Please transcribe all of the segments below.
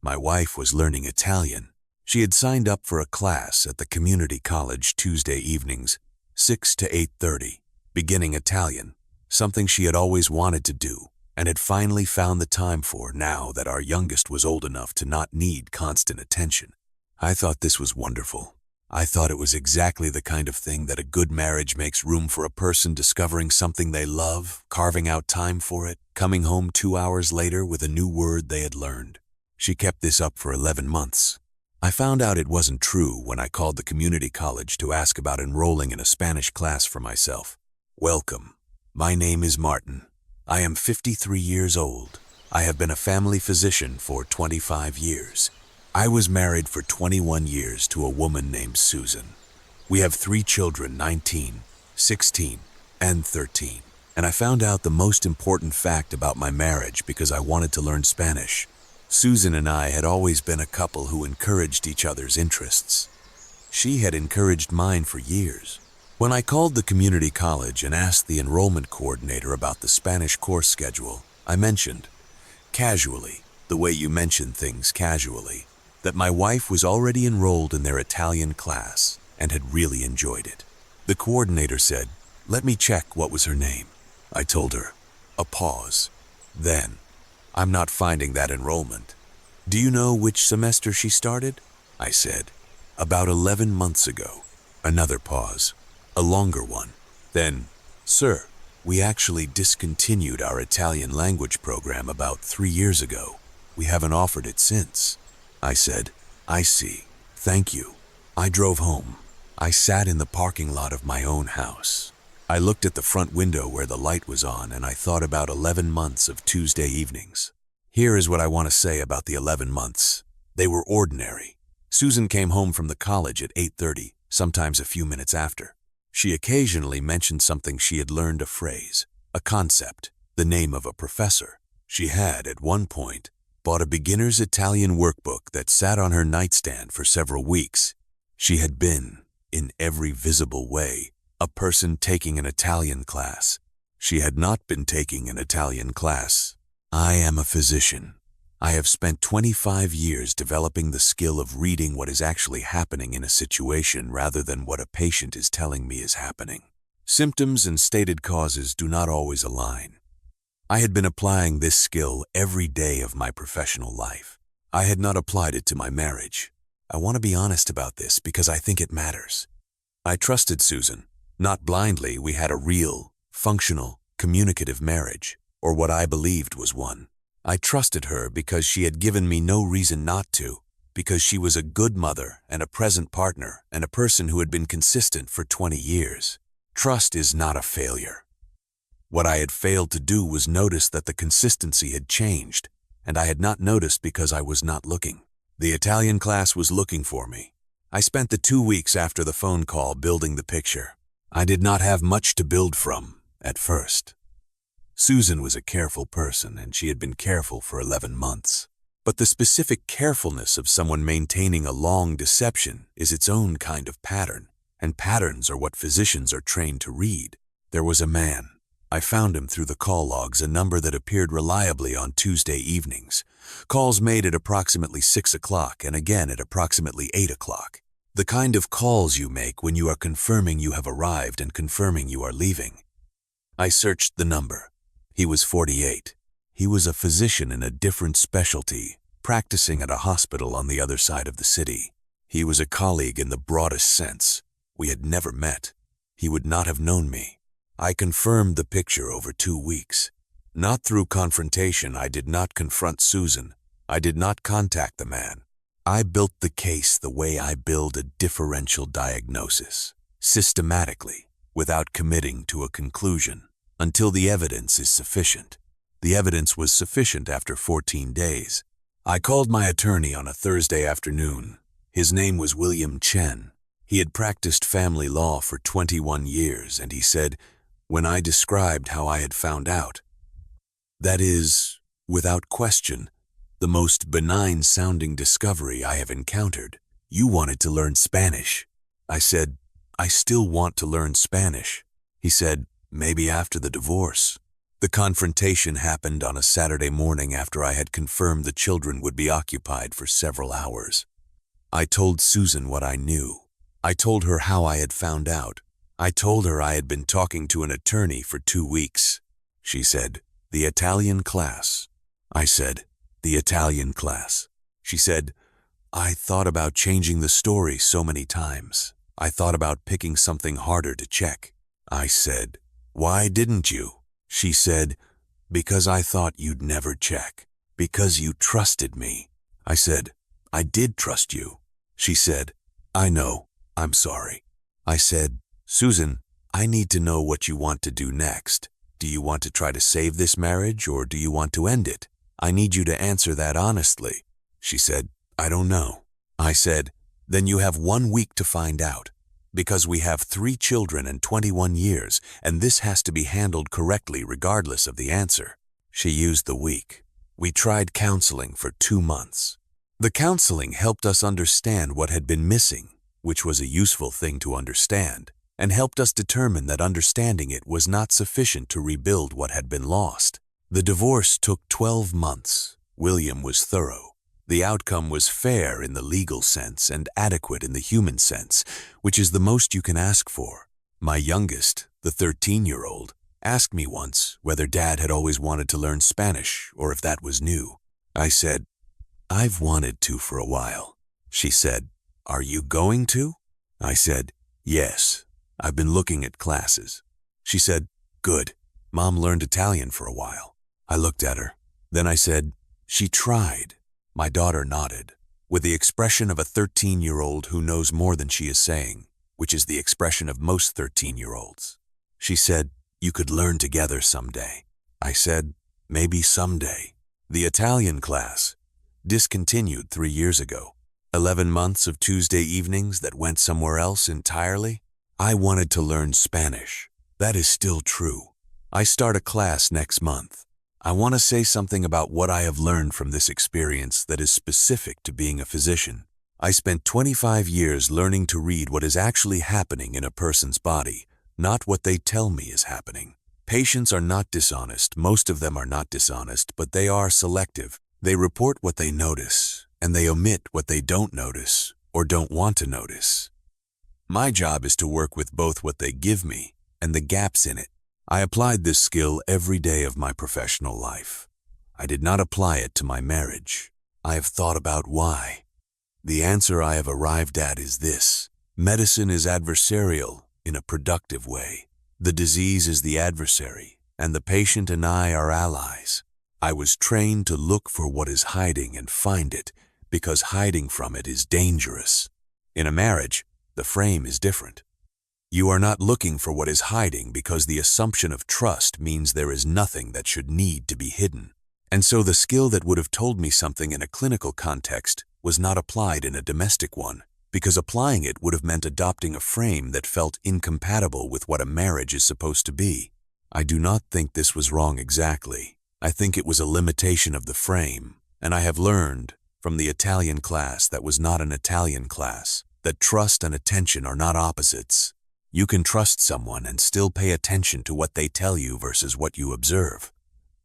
My wife was learning Italian. She had signed up for a class at the community college Tuesday evenings, 6 to 8:30, beginning Italian, something she had always wanted to do and had finally found the time for now that our youngest was old enough to not need constant attention. I thought this was wonderful. I thought it was exactly the kind of thing that a good marriage makes room for a person discovering something they love, carving out time for it, coming home 2 hours later with a new word they had learned. She kept this up for 11 months. I found out it wasn't true when I called the community college to ask about enrolling in a Spanish class for myself. Welcome. My name is Martin. I am 53 years old. I have been a family physician for 25 years. I was married for 21 years to a woman named Susan. We have 3 children, 19, 16, and 13. And I found out the most important fact about my marriage because I wanted to learn Spanish. Susan and I had always been a couple who encouraged each other's interests. She had encouraged mine for years. When I called the community college and asked the enrollment coordinator about the Spanish course schedule, I mentioned, casually, the way you mention things casually, that my wife was already enrolled in their Italian class and had really enjoyed it. The coordinator said, "Let me check what was her name." I told her. A pause. Then, "I'm not finding that enrollment." "Do you know which semester she started?" I said. "About 11 months ago." Another pause. A longer one. Then, "Sir, we actually discontinued our Italian language program about 3 years ago. We haven't offered it since." I said, "I see. Thank you." I drove home. I sat in the parking lot of my own house. I looked at the front window where the light was on and I thought about 11 months of Tuesday evenings. Here is what I want to say about the 11 months. They were ordinary. Susan came home from the college at 8:30, sometimes a few minutes after. She occasionally mentioned something she had learned, a phrase, a concept, the name of a professor. She had, at one point, bought a beginner's Italian workbook that sat on her nightstand for several weeks. She had been, in every visible way, a person taking an Italian class. She had not been taking an Italian class. I am a physician. I have spent 25 years developing the skill of reading what is actually happening in a situation rather than what a patient is telling me is happening. Symptoms and stated causes do not always align. I had been applying this skill every day of my professional life. I had not applied it to my marriage. I want to be honest about this because I think it matters. I trusted Susan. Not blindly, we had a real, functional, communicative marriage, or what I believed was one. I trusted her because she had given me no reason not to, because she was a good mother and a present partner and a person who had been consistent for 20 years. Trust is not a failure. What I had failed to do was notice that the consistency had changed, and I had not noticed because I was not looking. The Italian class was looking for me. I spent the 2 weeks after the phone call building the picture. I did not have much to build from at first. Susan was a careful person, and she had been careful for 11 months. But the specific carefulness of someone maintaining a long deception is its own kind of pattern, and patterns are what physicians are trained to read. There was a man. I found him through the call logs, a number that appeared reliably on Tuesday evenings. Calls made at approximately 6 o'clock and again at approximately 8 o'clock. The kind of calls you make when you are confirming you have arrived and confirming you are leaving. I searched the number. He was 48. He was a physician in a different specialty, practicing at a hospital on the other side of the city. He was a colleague in the broadest sense. We had never met. He would not have known me. I confirmed the picture over 2 weeks. Not through confrontation. I did not confront Susan. I did not contact the man. I built the case the way I build a differential diagnosis, systematically, without committing to a conclusion, until the evidence is sufficient. The evidence was sufficient after 14 days. I called my attorney on a Thursday afternoon. His name was William Chen. He had practiced family law for 21 years, and he said, when I described how I had found out, "That is, without question, the most benign-sounding discovery I have encountered. You wanted to learn Spanish." I said, "I still want to learn Spanish." He said, "Maybe after the divorce." The confrontation happened on a Saturday morning after I had confirmed the children would be occupied for several hours. I told Susan what I knew. I told her how I had found out. I told her I had been talking to an attorney for 2 weeks. She said, "The Italian class." I said, "The Italian class." She said, "I thought about changing the story so many times. I thought about picking something harder to check." I said, "Why didn't you?" She said, "Because I thought you'd never check. Because you trusted me." I said, "I did trust you." She said, "I know. I'm sorry." I said, "Susan, I need to know what you want to do next. Do you want to try to save this marriage or do you want to end it? I need you to answer that honestly." She said, "I don't know." I said, "Then you have 1 week to find out. Because we have 3 children and 21 years, and this has to be handled correctly regardless of the answer." She used the week. We tried counseling for 2 months. The counseling helped us understand what had been missing, which was a useful thing to understand, and helped us determine that understanding it was not sufficient to rebuild what had been lost. The divorce took 12 months. William was thorough. The outcome was fair in the legal sense and adequate in the human sense, which is the most you can ask for. My youngest, the 13-year-old, asked me once whether Dad had always wanted to learn Spanish or if that was new. I said, "I've wanted to for a while." She said, "Are you going to?" I said, "Yes, I've been looking at classes." She said, "Good. Mom learned Italian for a while." I looked at her. Then I said, "She tried." My daughter nodded, with the expression of a 13-year-old who knows more than she is saying, which is the expression of most 13-year-olds. She said, "You could learn together someday." I said, "Maybe someday." The Italian class, discontinued 3 years ago. 11 months of Tuesday evenings that went somewhere else entirely. I wanted to learn Spanish. That is still true. I start a class next month. I want to say something about what I have learned from this experience that is specific to being a physician. I spent 25 years learning to read what is actually happening in a person's body, not what they tell me is happening. Patients are not dishonest. Most of them are not dishonest, but they are selective. They report what they notice, and they omit what they don't notice or don't want to notice. My job is to work with both what they give me and the gaps in it. I applied this skill every day of my professional life. I did not apply it to my marriage. I have thought about why. The answer I have arrived at is this: medicine is adversarial in a productive way. The disease is the adversary, and the patient and I are allies. I was trained to look for what is hiding and find it, because hiding from it is dangerous. In a marriage, the frame is different. You are not looking for what is hiding because the assumption of trust means there is nothing that should need to be hidden. And so the skill that would have told me something in a clinical context was not applied in a domestic one, because applying it would have meant adopting a frame that felt incompatible with what a marriage is supposed to be. I do not think this was wrong exactly. I think it was a limitation of the frame, and I have learned from the Italian class that was not an Italian class that trust and attention are not opposites. You can trust someone and still pay attention to what they tell you versus what you observe.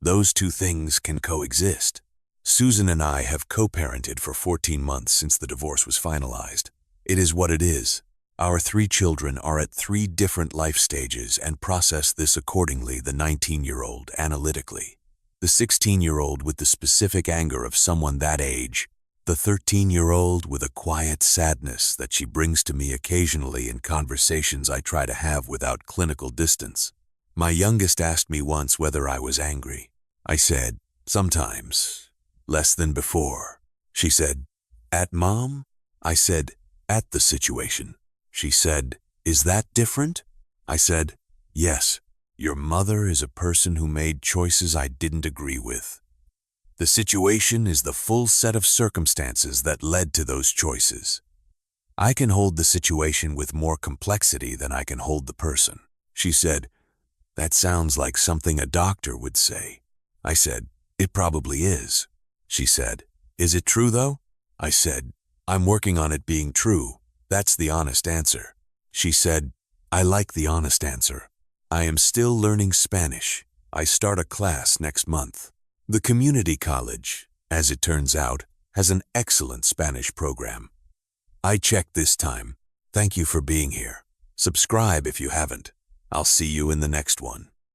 Those two things can coexist. Susan and I have co-parented for 14 months since the divorce was finalized. It is what it is. Our 3 children are at 3 different life stages and process this accordingly: the 19-year-old analytically, the 16-year-old with the specific anger of someone that age, the 13-year-old with a quiet sadness that she brings to me occasionally in conversations I try to have without clinical distance. My youngest asked me once whether I was angry. I said, "Sometimes. Less than before." She said, "At Mom?" I said, "At the situation." She said, "Is that different?" I said, "Yes. Your mother is a person who made choices I didn't agree with. The situation is the full set of circumstances that led to those choices. I can hold the situation with more complexity than I can hold the person." She said, "That sounds like something a doctor would say." I said, "It probably is." She said, "Is it true though?" I said, "I'm working on it being true. That's the honest answer." She said, "I like the honest answer. I am still learning Spanish. I start a class next month. The community college, as it turns out, has an excellent Spanish program. I checked this time. Thank you for being here. Subscribe if you haven't. I'll see you in the next one.